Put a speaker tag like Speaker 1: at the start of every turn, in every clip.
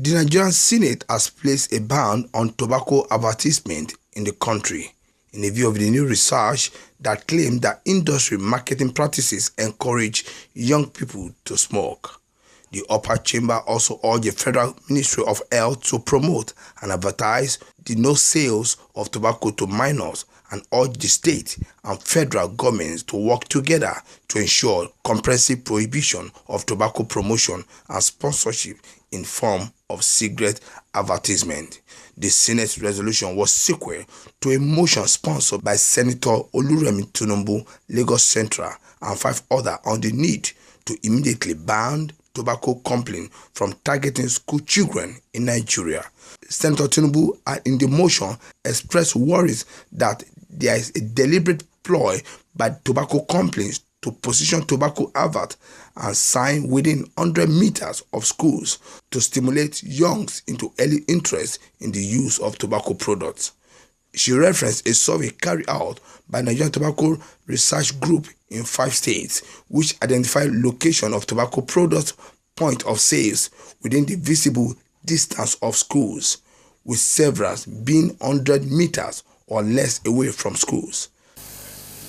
Speaker 1: The Nigerian Senate has placed a ban on tobacco advertisement in the country in view of the new research that claims that industry marketing practices encourage young people to smoke. The upper chamber also urged the Federal Ministry of Health to promote and advertise the no sales of tobacco to minors and urged the state and federal governments to work together to ensure comprehensive prohibition of tobacco promotion and sponsorship in form of cigarette advertisement. The Senate resolution was sequel to a motion sponsored by Senator Oluremi Tinubu, Lagos Central, and 5 others on the need to immediately ban tobacco companies from targeting school children in Nigeria. Senator Tinubu, in the motion, expressed worries that there is a deliberate ploy by tobacco companies to position tobacco adverts and sign within 100 meters of schools to stimulate youngs into early interest in the use of tobacco products. She referenced a survey carried out by Nigerian Tobacco Research Group in 5 states, which identified location of tobacco products point of sales within the visible distance of schools, with several being 100 meters or less away from schools.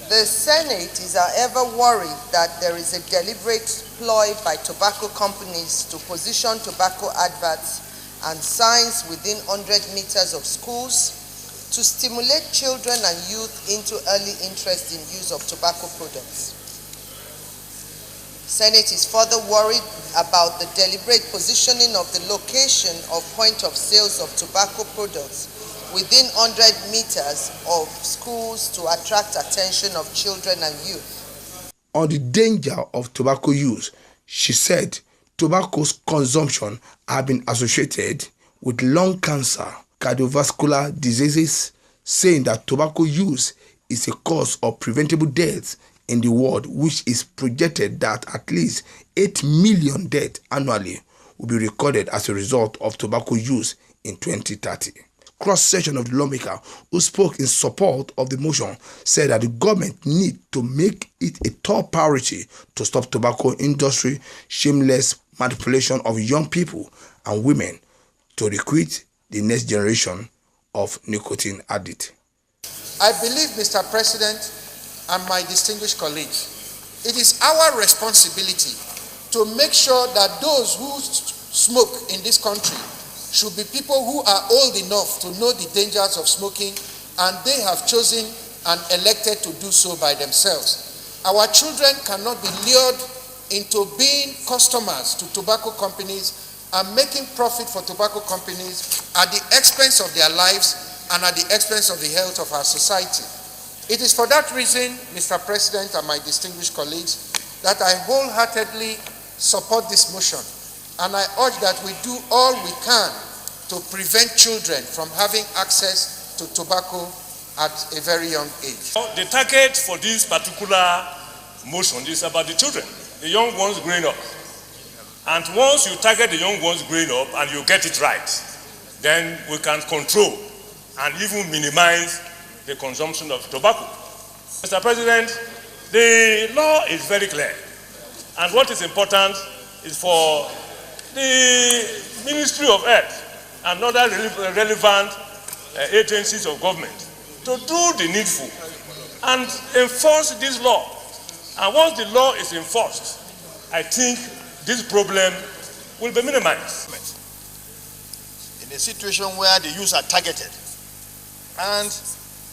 Speaker 2: The Senate is, however, worried that there is a deliberate ploy by tobacco companies to position tobacco adverts and signs within 100 meters of schools to stimulate children and youth into early interest in use of tobacco products. Senate is further worried about the deliberate positioning of the location of point of sales of tobacco products within 100 meters of schools to attract attention of children and youth.
Speaker 1: On the danger of tobacco use, she said tobacco's consumption have been associated with lung cancer, cardiovascular diseases, saying that tobacco use is a cause of preventable deaths in the world, which is projected that at least 8 million deaths annually will be recorded as a result of tobacco use in 2030. Cross-section of the lawmaker who spoke in support of the motion said that the government need to make it a top priority to stop tobacco industry shameless manipulation of young people and women to recruit the next generation of nicotine addicts.
Speaker 3: I believe, Mr. President and my distinguished colleagues, it is our responsibility to make sure that those who smoke in this country should be people who are old enough to know the dangers of smoking, and they have chosen and elected to do so by themselves. Our children cannot be lured into being customers to tobacco companies and making profit for tobacco companies at the expense of their lives and at the expense of the health of our society. It is for that reason, Mr. President and my distinguished colleagues, that I wholeheartedly support this motion, and I urge that we do all we can to prevent children from having access to tobacco at a very young age.
Speaker 4: The target for this particular motion is about the children, the young ones growing up. And once you target the young ones growing up and you get it right, then we can control and even minimize the consumption of tobacco. Mr. President, the law is very clear. And what is important is for the Ministry of Health and other relevant agencies of government to do the needful and enforce this law. And once the law is enforced, I think this problem will be minimized.
Speaker 5: In a situation where the youths are targeted, and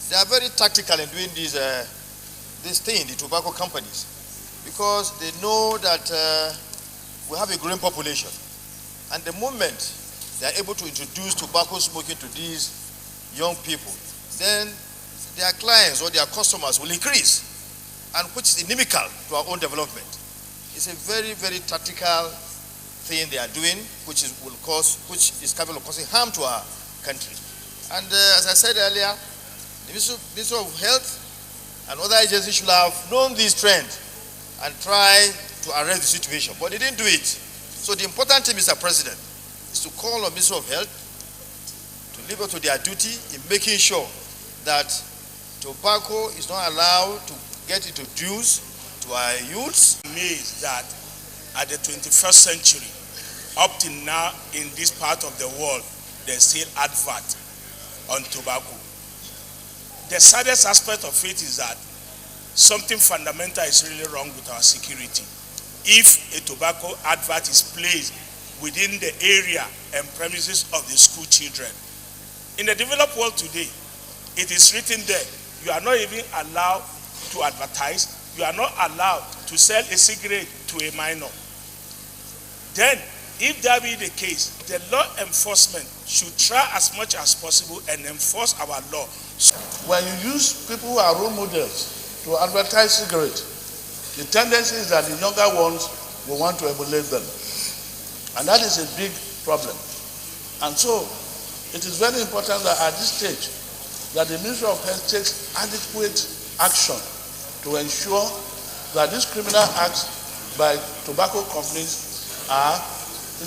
Speaker 5: they are very tactical in doing this thing, the tobacco companies, because they know that we have a growing population, and the moment they are able to introduce tobacco smoking to these young people, then their clients or their customers will increase, and which is inimical to our own development. It's a very, very tactical thing they are doing, which is capable of causing harm to our country. And as I said earlier, the Ministry of Health and other agencies should have known this trend and try to arrest the situation, but they didn't do it. So the important thing, Mr. President, is to call on the Ministry of Health to live up to their duty in making sure that tobacco is not allowed to get introduced to our youths.
Speaker 6: Is that at the 21st century, Up till now, in this part of the world, there's still advert on tobacco. The saddest aspect of it is that something fundamental is really wrong with our security. If a tobacco advert is placed within the area and premises of the school children. In the developed world today, it is written there, you are not even allowed to advertise, you are not allowed to sell a cigarette to a minor. Then, if that be the case, the law enforcement should try as much as possible and enforce our law.
Speaker 7: When you use people who are role models to advertise cigarettes, the tendency is that the younger ones will want to emulate them. And that is a big problem. And so, it is very important that at this stage, that the Ministry of Health takes adequate action to ensure that these criminal acts by tobacco companies are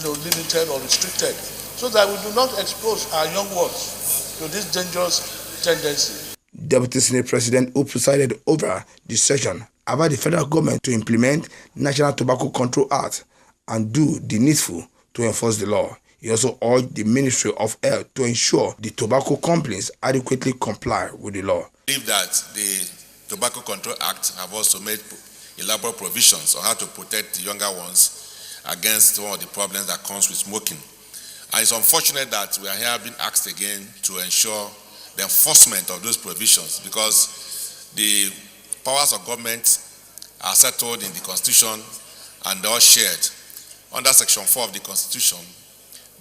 Speaker 7: limited or restricted, so that we do not expose our young ones to this dangerous tendency.
Speaker 1: Deputy Senate President who presided over the session about the federal government to implement National Tobacco Control Act and do the needful to enforce the law. He also urged the Ministry of Health to ensure the tobacco companies adequately comply with the law.
Speaker 8: I believe that the Tobacco Control Act have also made elaborate provisions on how to protect the younger ones against some of the problems that comes with smoking. And it's unfortunate that we are here being asked again to ensure the enforcement of those provisions, because the powers of government are settled in the Constitution and they are shared. Under Section 4 of the Constitution,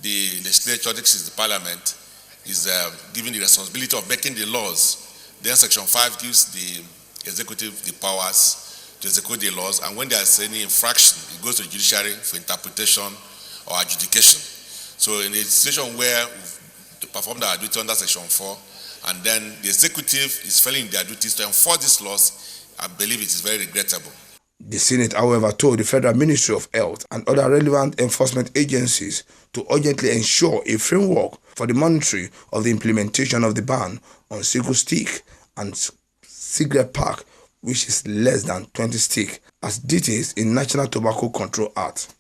Speaker 8: the legislature, this is the Parliament, is given the responsibility of making the laws. Then Section 5 gives the executive the powers to execute the laws, and when there is any infraction, it goes to the judiciary for interpretation or adjudication. So in a situation where we perform our duty under Section 4, and then the executive is failing their duties to enforce these laws, I believe it is very regrettable.
Speaker 1: The Senate, however, told the Federal Ministry of Health and other relevant enforcement agencies to urgently ensure a framework for the monitoring of the implementation of the ban on single stick and cigarette pack, which is less than 20 sticks, as details in National Tobacco Control Act.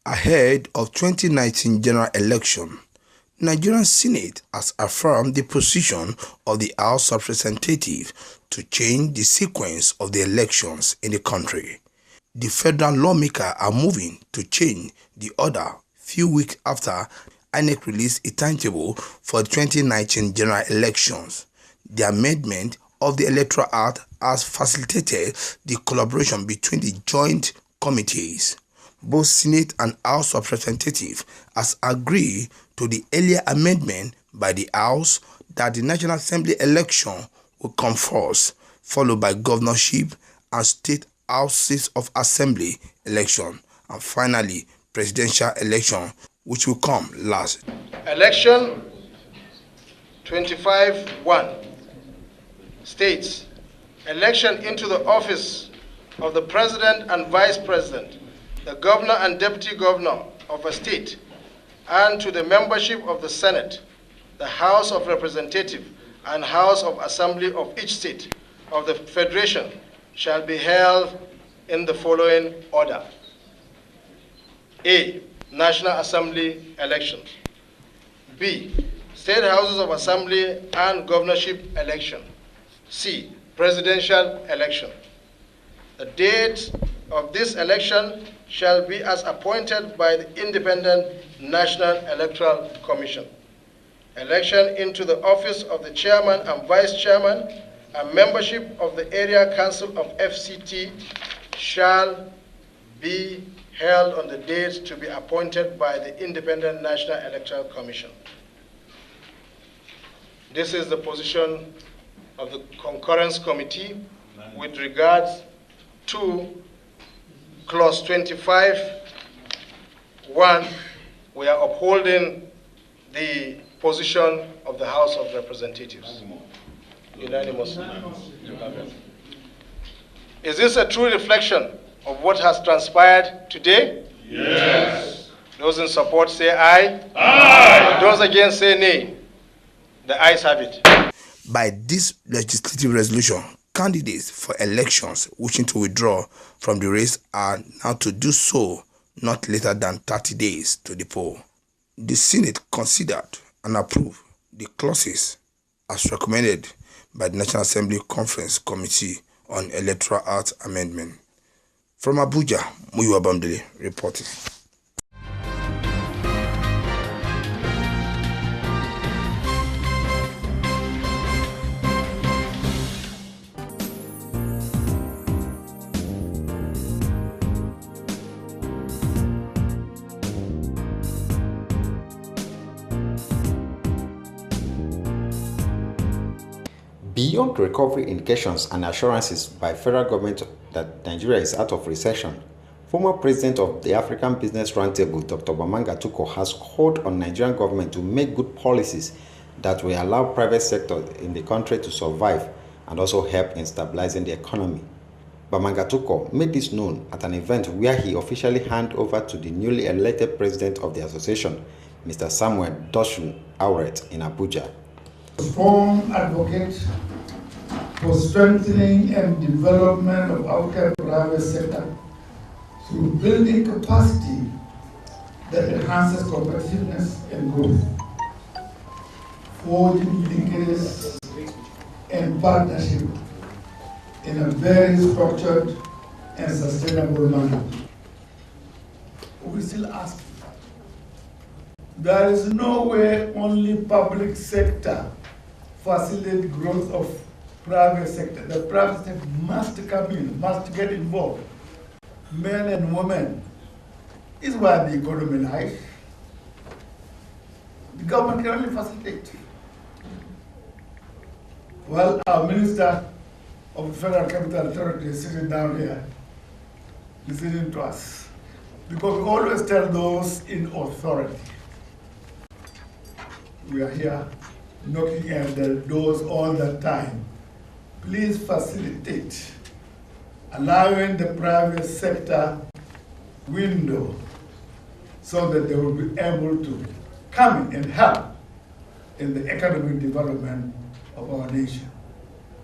Speaker 1: Ahead of 2019 general election, Nigerian Senate has affirmed the position of the House of Representatives to change the sequence of the elections in the country. The federal lawmakers are moving to change the order few weeks after INEC released a timetable for the 2019 general elections. The amendment of the Electoral Act has facilitated the collaboration between the joint committees. Both Senate and House of Representatives has agreed to the earlier amendment by the House that the National Assembly election will come first, followed by governorship and state houses of assembly election, and finally presidential election, which will come last.
Speaker 9: Election 25(1) states, election into the office of the President and Vice President, the Governor and Deputy Governor of a state, and to the membership of the Senate, the House of Representatives, and House of Assembly of each state of the Federation shall be held in the following order. A. National Assembly elections. B. State Houses of Assembly and Governorship election. C. Presidential election. The date of this election shall be as appointed by the Independent National Electoral Commission. Election into the office of the Chairman and Vice Chairman and membership of the Area Council of FCT shall be held on the date to be appointed by the Independent National Electoral Commission. This is the position of the Concurrence Committee with regards to Clause 25(1). We are upholding the position of the House of Representatives. Unanimously. Is this a true reflection of what has transpired today?
Speaker 7: Yes.
Speaker 9: Those in support say aye.
Speaker 7: Aye.
Speaker 9: Those against say nay. The ayes have it.
Speaker 1: By this legislative resolution, candidates for elections wishing to withdraw from the race are now to do so not later than 30 days to the poll. The Senate considered and approved the clauses as recommended by the National Assembly Conference Committee on Electoral Act Amendment. From Abuja, Muyiwa Bamdele reporting.
Speaker 10: Beyond recovery indications and assurances by federal government that Nigeria is out of recession, former president of the African Business Roundtable, Dr. Bamanga Tuko, has called on Nigerian government to make good policies that will allow private sector in the country to survive and also help in stabilizing the economy. Bamanga Tuko made this known at an event where he officially handed over to the newly elected president of the association, Mr. Samuel Dosun Auret, in Abuja.
Speaker 11: Strong advocate for strengthening and development of our private sector through building capacity that enhances competitiveness and growth, forging linkages and partnership in a very structured and sustainable manner. We still ask. There is no way only public sector facilitate growth of private sector. The private sector must come in, must get involved. Men and women is where the economy lies. The government can only facilitate. Well, our Minister of the Federal Capital Authority is sitting down here, listening to us. Because we always tell those in authority, we are here knocking at the doors all the time. Please facilitate allowing the private sector window so that they will be able to come in and help in the economic development of our nation.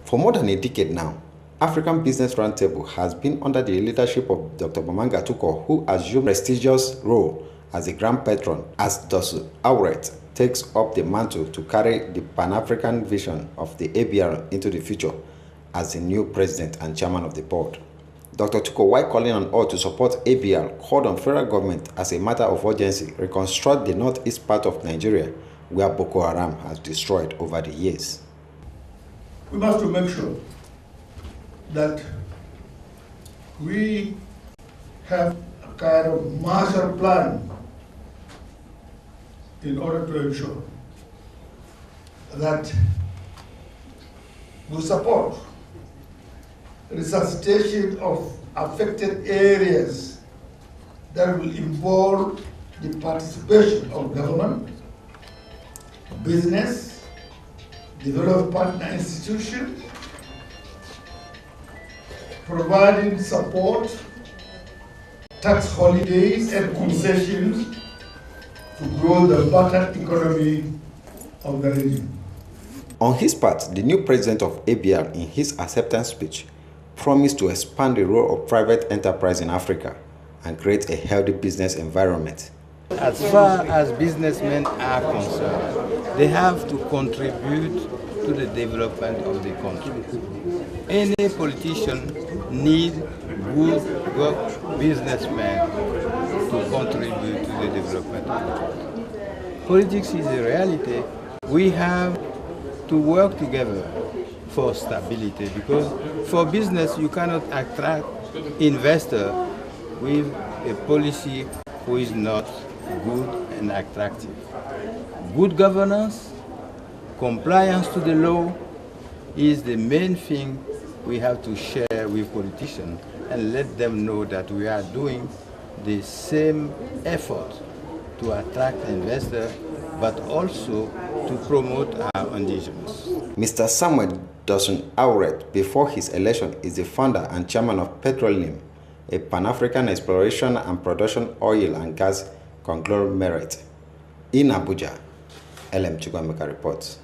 Speaker 10: For more than a decade now, African Business Roundtable has been under the leadership of Dr. Bamanga Tuko, who assumed a prestigious role as a grand patron as Dosun Auret takes up the mantle to carry the Pan-African vision of the ABR into the future as the new president and chairman of the board. Dr. Tuko, while calling on all to support ABR, called on federal government as a matter of urgency reconstruct the northeast part of Nigeria where Boko Haram has destroyed over the years.
Speaker 11: We must make sure that we have a kind of Marshall Plan in order to ensure that we support resuscitation of affected areas that will involve the participation of government, business, development partner institutions, providing support, tax holidays and concessions to grow the battered economy of the region.
Speaker 10: On his part, the new president of ABR, in his acceptance speech, promised to expand the role of private enterprise in Africa and create a healthy business environment.
Speaker 12: As far as businessmen are concerned, they have to contribute to the development of the country. Any politician needs good businessmen to contribute to the development of the country. Politics is a reality. We have to work together for stability, because for business you cannot attract investor with a policy who is not good and attractive. Good governance, compliance to the law is the main thing we have to share with politicians and let them know that we are doing the same effort to attract investors, but also to promote our indigenous.
Speaker 10: Mr. Samuel Dosun Auret, before his election, is the founder and chairman of Petroleum, a Pan-African exploration and production oil and gas conglomerate. In Abuja, LM Chugwameka reports.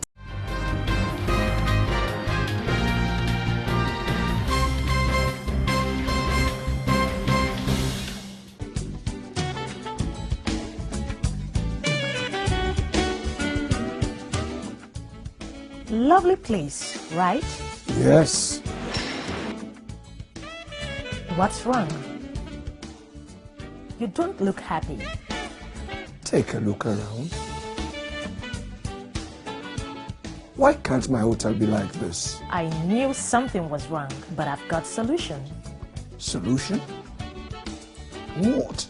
Speaker 13: Lovely place, right?
Speaker 14: Yes.
Speaker 13: What's wrong? You don't look happy.
Speaker 14: Take a look around. Why can't my hotel be like this?
Speaker 13: I knew something was wrong, but I've got solution.
Speaker 14: Solution? What?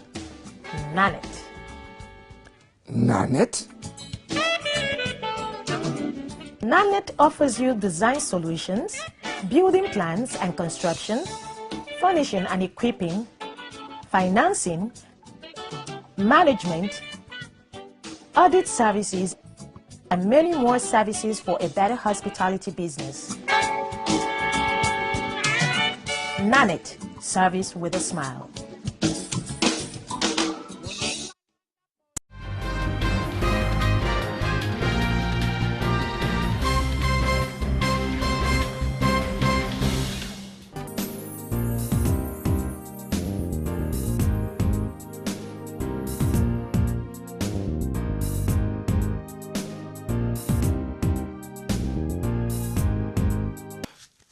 Speaker 13: Nanet.
Speaker 14: Nanet?
Speaker 13: Nanet offers you design solutions, building plans and construction, furnishing and equipping, financing, management, audit services, and many more services for a better hospitality business. Nanet, service with a smile.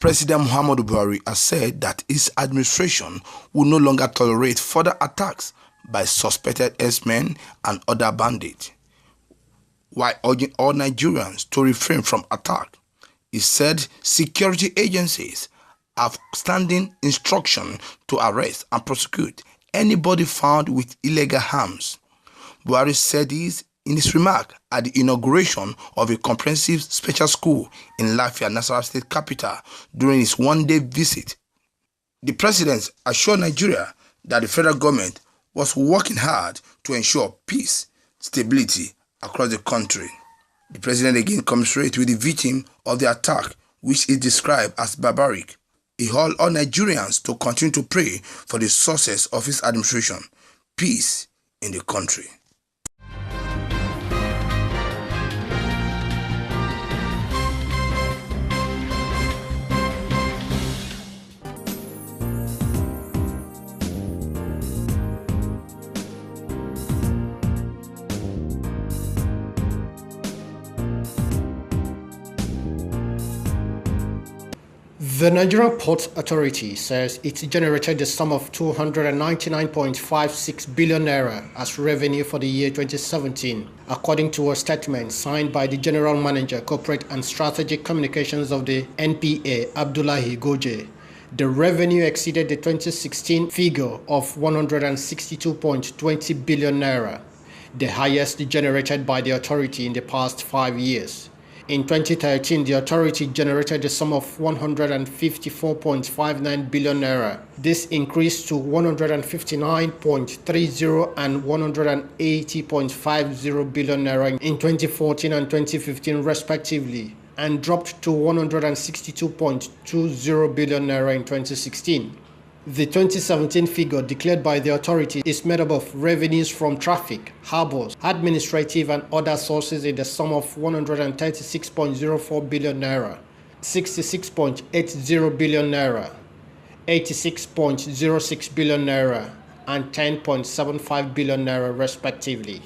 Speaker 1: President Muhammadu Buhari has said that his administration will no longer tolerate further attacks by suspected herdsmen and other bandits, while urging all Nigerians to refrain from attack. He said security agencies have standing instruction to arrest and prosecute anybody found with illegal arms. Buhari said this in his remark at the inauguration of a comprehensive special school in Lafia, Nasarawa State capital, during his one-day visit. The president assured Nigeria that the federal government was working hard to ensure peace, stability across the country. The president again commiserated with the victim of the attack, which is described as barbaric. He called on Nigerians to continue to pray for the success of his administration, peace in the country.
Speaker 15: The Nigerian Ports Authority says it generated the sum of 299.56 billion naira as revenue for the year 2017, according to a statement signed by the General Manager, Corporate and Strategic Communications of the NPA, Abdullahi Goje. The revenue exceeded the 2016 figure of 162.20 billion naira, the highest generated by the authority in the past 5 years. In 2013, the authority generated a sum of 154.59 billion naira. This increased to 159.30 and 180.50 billion naira in 2014 and 2015 respectively, and dropped to 162.20 billion naira in 2016. The 2017 figure declared by the authority is made up of revenues from traffic, harbors, administrative and other sources in the sum of 136.04 billion naira, 66.80 billion naira, 86.06 billion naira, and 10.75 billion naira respectively.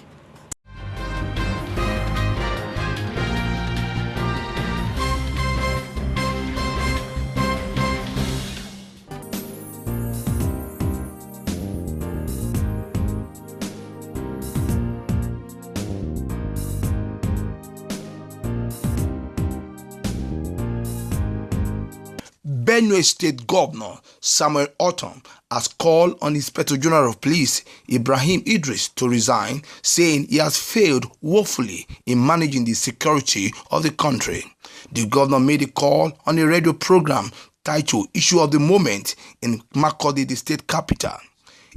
Speaker 1: Benue State Governor Samuel Ortom has called on Inspector General of Police Ibrahim Idris to resign, saying he has failed woefully in managing the security of the country. The governor made a call on a radio program titled Issue of the Moment in Makurdi, the state capital.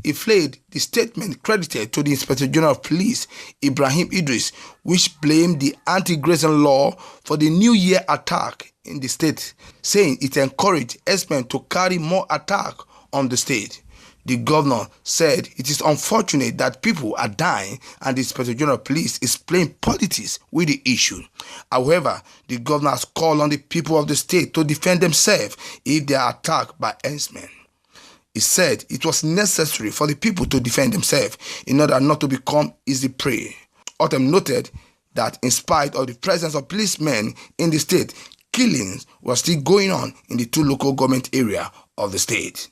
Speaker 1: He flagged the statement credited to the Inspector General of Police, Ibrahim Idris, which blamed the anti-grazing law for the New Year attack in the state, saying it encouraged herdsmen to carry more attack on the state. The governor said it is unfortunate that people are dying and the Inspector General of Police is playing politics with the issue. However, the governor has called on the people of the state to defend themselves if they are attacked by herdsmen. He said it was necessary for the people to defend themselves in order not to become easy prey. Otem noted that in spite of the presence of policemen in the state, killings were still going on in the two local government areas of the state.